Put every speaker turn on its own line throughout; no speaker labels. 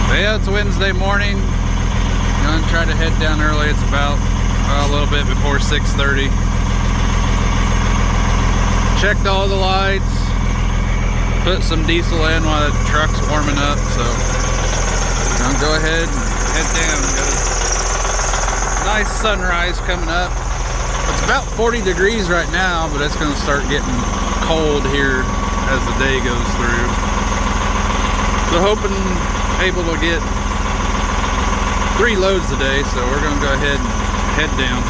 But yeah, it's Wednesday morning. I'm gonna try to head down early. It's about a little bit before 6:30. Checked all the lights, put some diesel in while the truck's warming up, so I'm gonna go ahead and head down. Got a nice sunrise coming up. It's about 40 degrees right now, but it's gonna start getting cold here as the day goes through. So hoping able to get 3 loads today, so we're gonna go ahead and head down.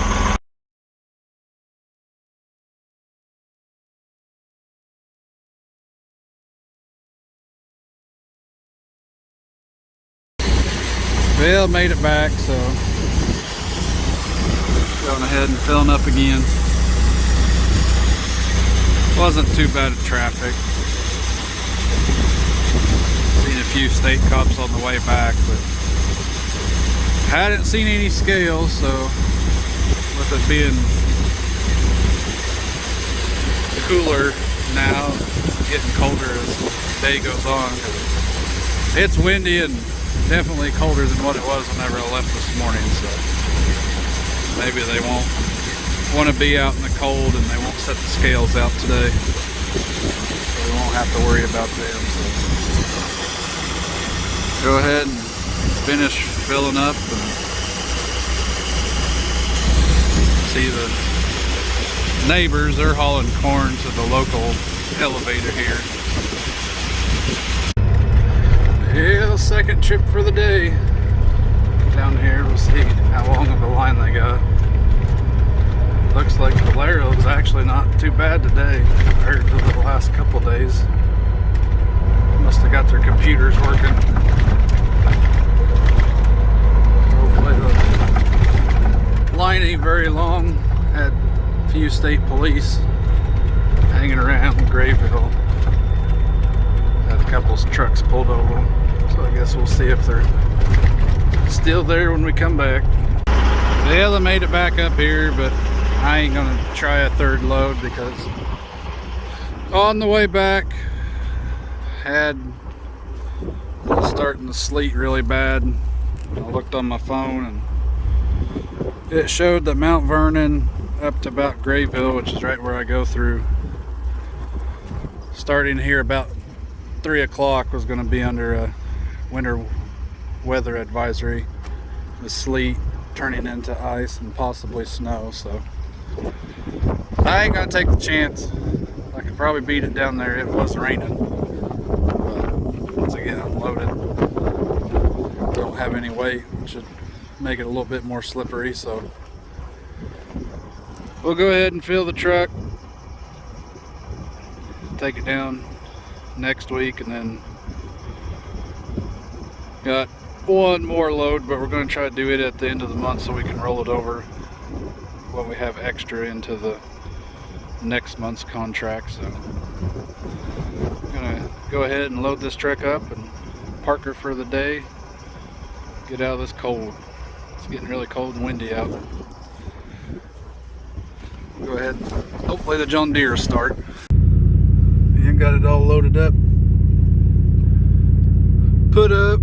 Well, made it back, so going ahead and filling up again. Wasn't too bad of traffic. Seen a few state cops on the way back, but hadn't seen any scales, so with it being cooler now, getting colder as the day goes on. It's windy and definitely colder than what it was whenever I left this morning, so maybe they won't want to be out in the cold and they won't set the scales out today, so we won't have to worry about them. So go ahead and finish filling up and see the neighbors. They're hauling corn to the local elevator here. Yeah, second trip for the day down here. We'll see how long of a line they got. Looks like Valero's actually not too bad today compared to the last couple days. Must have got their computers working. Hopefully the line ain't very long. Had a few state police hanging around Grayville. Had a couple trucks pulled over. So I guess we'll see if they're still there when we come back. Yeah, they made it back up here, but I ain't gonna try a third load because on the way back was starting to sleet really bad. I looked on my phone and it showed that Mount Vernon up to about Grayville, which is right where I go through, starting here about 3 o'clock was going to be under a winter weather advisory, the sleet turning into ice and possibly snow. So I ain't gonna take the chance. I could probably beat it down there. It was raining, but once again I'm loaded, don't have any weight, which should make it a little bit more slippery. So we'll go ahead and fill the truck, take it down next week, and then got one more load, but we're going to try to do it at the end of the month so we can roll it over what we have extra into the next month's contract. So I'm going to go ahead and load this truck up and park her for the day, get out of this cold. It's getting really cold and windy out. Go ahead, hopefully the John Deere will start. And got it all loaded up, put up.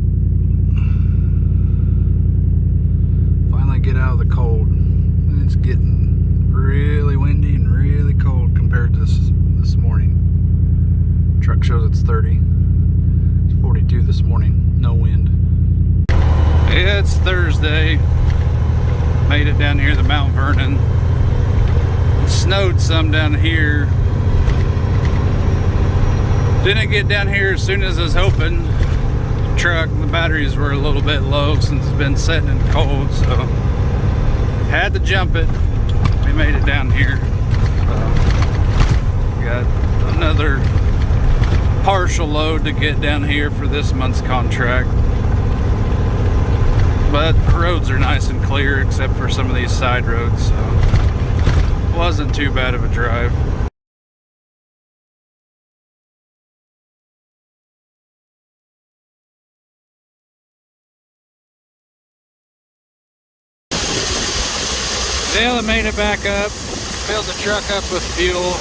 Finally get out of the cold. And it's getting really windy and really cold compared to this morning. Truck shows it's 30. It's 42 this morning, no wind. Yeah, it's Thursday. Made it down here to Mount Vernon. It snowed some down here. Didn't get down here as soon as I was hoping. Truck, the batteries were a little bit low since it's been sitting in cold, so had to jump it. We made it down here. Got another partial load to get down here for this month's contract. But the roads are nice and clear except for some of these side roads, so wasn't too bad of a drive. Well, I made it back up, filled the truck up with fuel.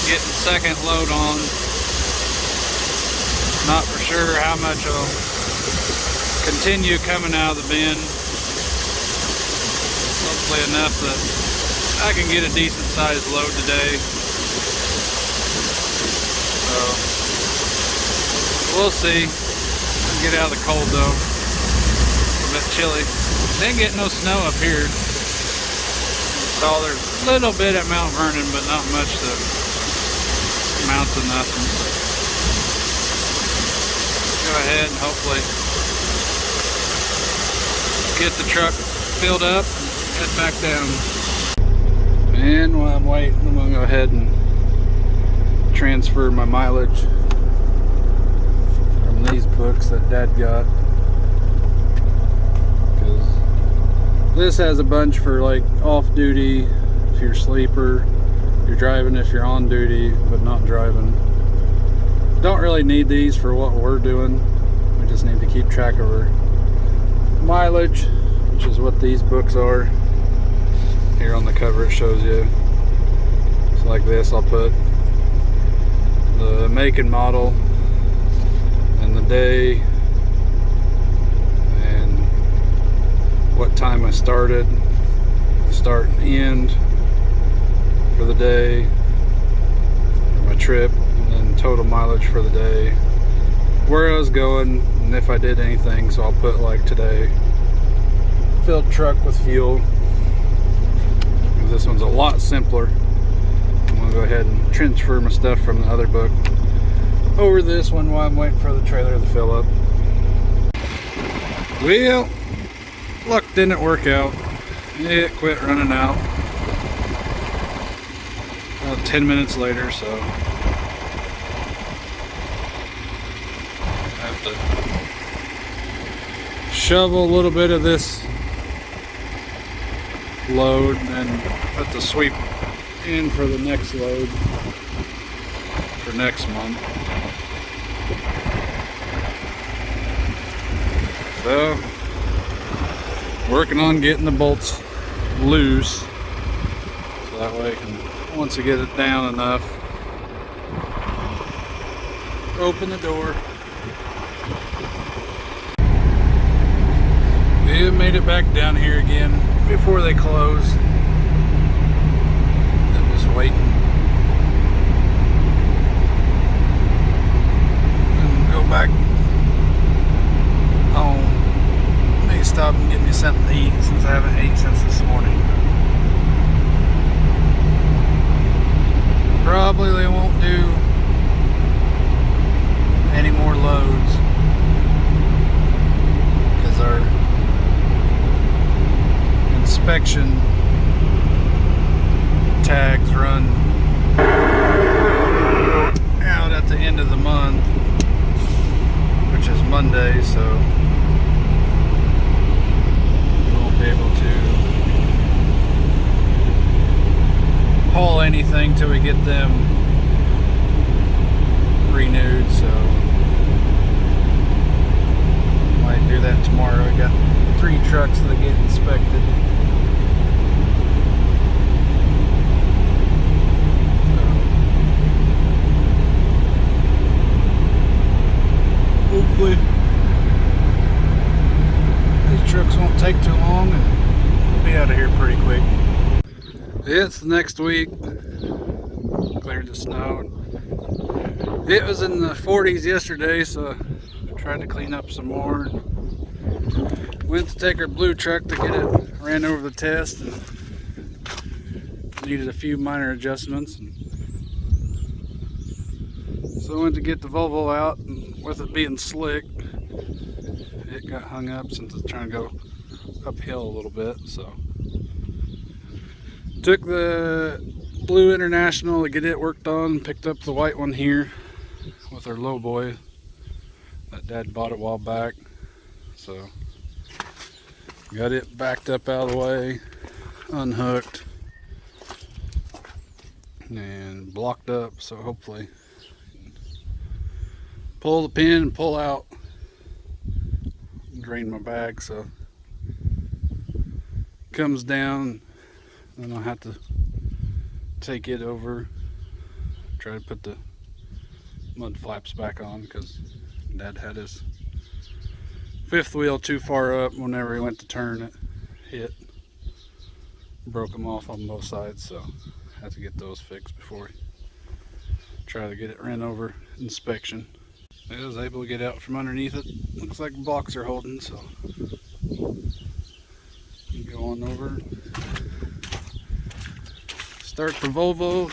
Getting second load on. Not for sure how much will continue coming out of the bin. Hopefully enough that I can get a decent sized load today. So we'll see. Get out of the cold though. It's a bit chilly. Didn't get no snow up here. So there's a little bit at Mount Vernon, but not much that amounts to nothing. Go ahead and hopefully get the truck filled up and head back down. And while I'm waiting, I'm gonna go ahead and transfer my mileage from these books that Dad got, because this has a bunch for like off duty if you're a sleeper, you're driving if you're on duty but not driving. Don't really need these for what we're doing. We just need to keep track of our mileage, which is what these books are. Here on the cover it shows you. So like this, I'll put the make and model and the day and what time I started, start and end for the day, my trip, and then total mileage for the day, where I was going, and if I did anything. So I'll put like today, filled truck with fuel. This one's a lot simpler. I'm gonna go ahead and transfer my stuff from the other book over this one while I'm waiting for the trailer to fill up. Well, luck didn't work out. It quit running out about 10 minutes later, so I have to shovel a little bit of this load and then put the sweep in for the next load for next month. So working on getting the bolts loose so that way I can, once I get it down enough, open the door. We made it back down here again before they close. I'm just waiting and go back home. May stop and get me something to eat since I haven't eaten since this morning. Probably they won't do any more loads because our inspection tags run out at the end of the month, which is Monday, so we won't be able to haul anything till we get them renewed. So might do that tomorrow. We got 3 trucks that get inspected. Hopefully these trucks won't take too long and we'll be out of here pretty quick. It's the next week. Cleared the snow. It was in the 40s yesterday, so I tried to clean up some more. Went to take our blue truck to get it ran over the test and needed a few minor adjustments. So I went to get the Volvo out, and with it being slick, it got hung up since it's trying to go uphill a little bit. So took the blue International to get it worked on, picked up the white one here with our low boy that Dad bought a while back. So got it backed up out of the way, unhooked, and blocked up, so hopefully pull the pin and pull out, drain my bag, so comes down, then I'll have to take it over, try to put the mud flaps back on because Dad had his fifth wheel too far up. Whenever he went to turn, it hit, broke them off on both sides, so I have to get those fixed before we try to get it ran over inspection. I was able to get out from underneath it. Looks like blocks are holding, so go on over, start the Volvo,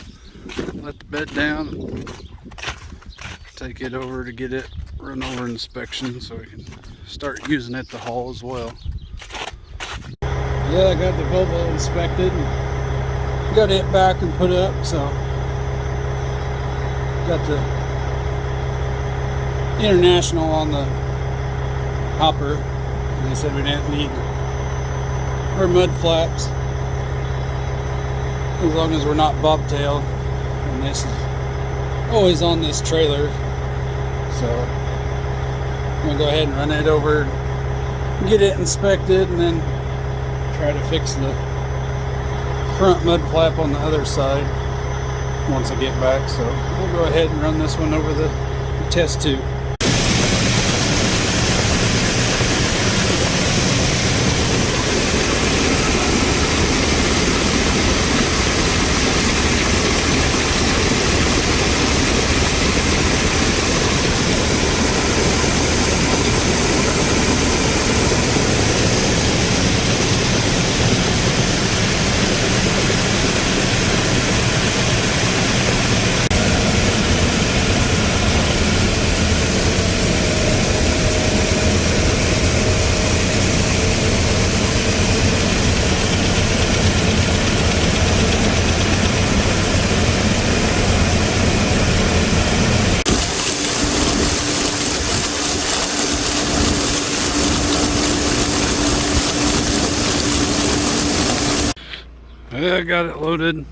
let the bed down, take it over to get it run over inspection so we can start using it to haul as well. Yeah, I got the Volvo inspected and got it back and put up, so got the International on the hopper. They said we didn't need our mud flaps as long as we're not bobtail, and this is always on this trailer, so I'm gonna go ahead and run it over, get it inspected, and then try to fix the front mud flap on the other side once I get back. So we'll go ahead and run this one over the test tube. Yeah, I got it loaded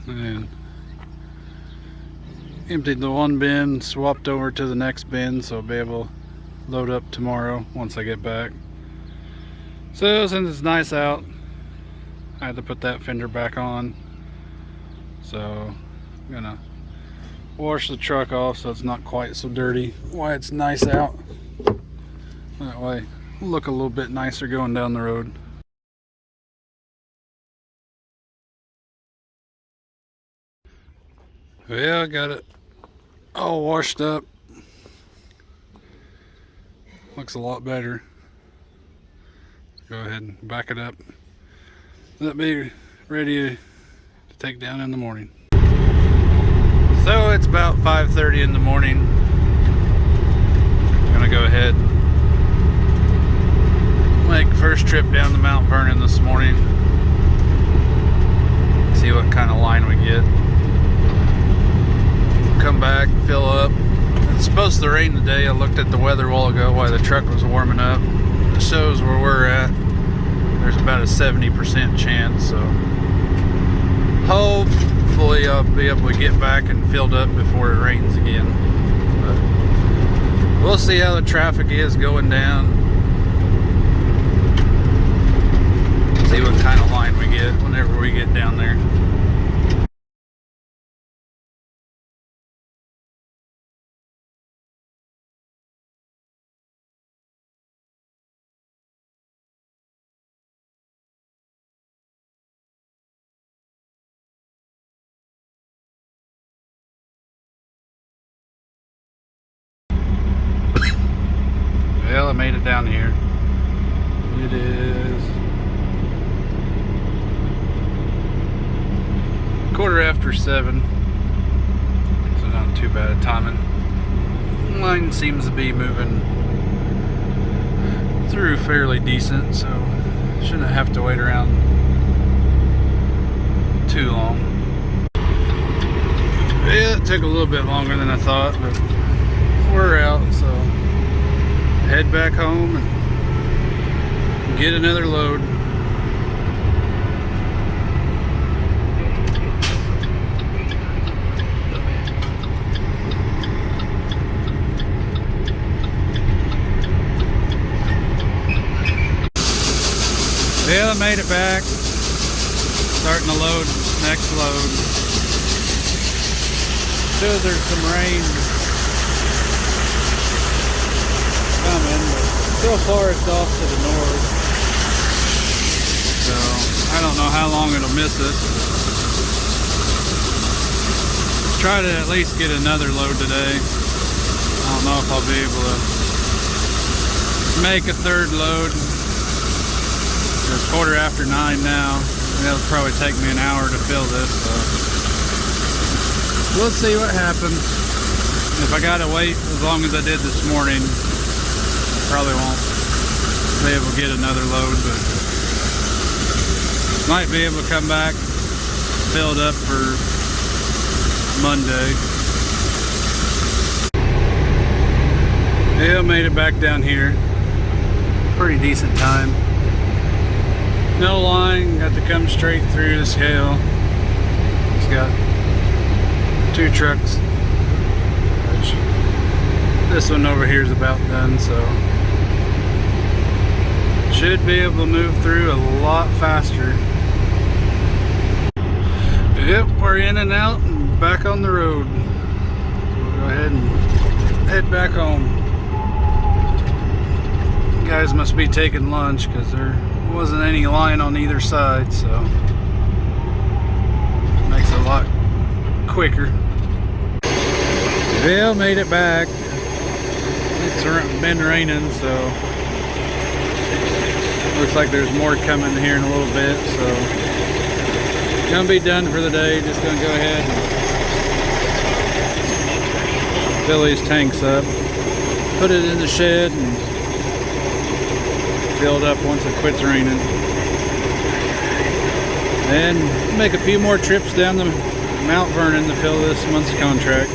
and emptied the one bin, swapped over to the next bin, so I'll be able to load up tomorrow once I get back. So since it's nice out, I had to put that fender back on, so I'm gonna wash the truck off so it's not quite so dirty while it's nice out. That way it'll look a little bit nicer going down the road. Yeah, I got it all washed up. Looks a lot better. Go ahead and back it up. That'll be ready to take down in the morning. So it's about 5:30 in the morning. I'm gonna go ahead and make first trip down to Mount Vernon this morning. See what kind of line we get. Come back, fill up. It's supposed to rain today. I looked at the weather a while ago while the truck was warming up. It shows where we're at. There's about a 70% chance, so hopefully I'll be able to get back and filled up before it rains again. But we'll see how the traffic is going down. See what kind of line we get whenever we get down there. Well, I made it down here. It is 7:15, so not too bad timing. Line seems to be moving through fairly decent, so shouldn't have to wait around too long. Yeah, it took a little bit longer than I thought, but we're out, so head back home and get another load. Well, I made it back. Starting to load next load. Shows there's some rain coming, but so far it's off to the north. So I don't know how long it'll miss us. Let's try to at least get another load today. I don't know if I'll be able to make a third load. It's 9:15 now. It'll probably take me an hour to fill this, so we'll see what happens. If I gotta wait as long as I did this morning, probably won't be able to get another load, but might be able to come back filled up for Monday. Yeah, made it back down here. Pretty decent time. No line, got to come straight through this hill. It's got 2 trucks, which this one over here is about done, so should be able to move through a lot faster. Yep, we're in and out and back on the road. We'll go ahead and head back home. You guys must be taking lunch because there wasn't any line on either side, so makes it a lot quicker. Well, made it back. It's been raining, so looks like there's more coming here in a little bit, so gonna be done for the day. Just gonna go ahead and fill these tanks up, put it in the shed, and fill it up once it quits raining. And make a few more trips down to Mount Vernon to fill this month's contract.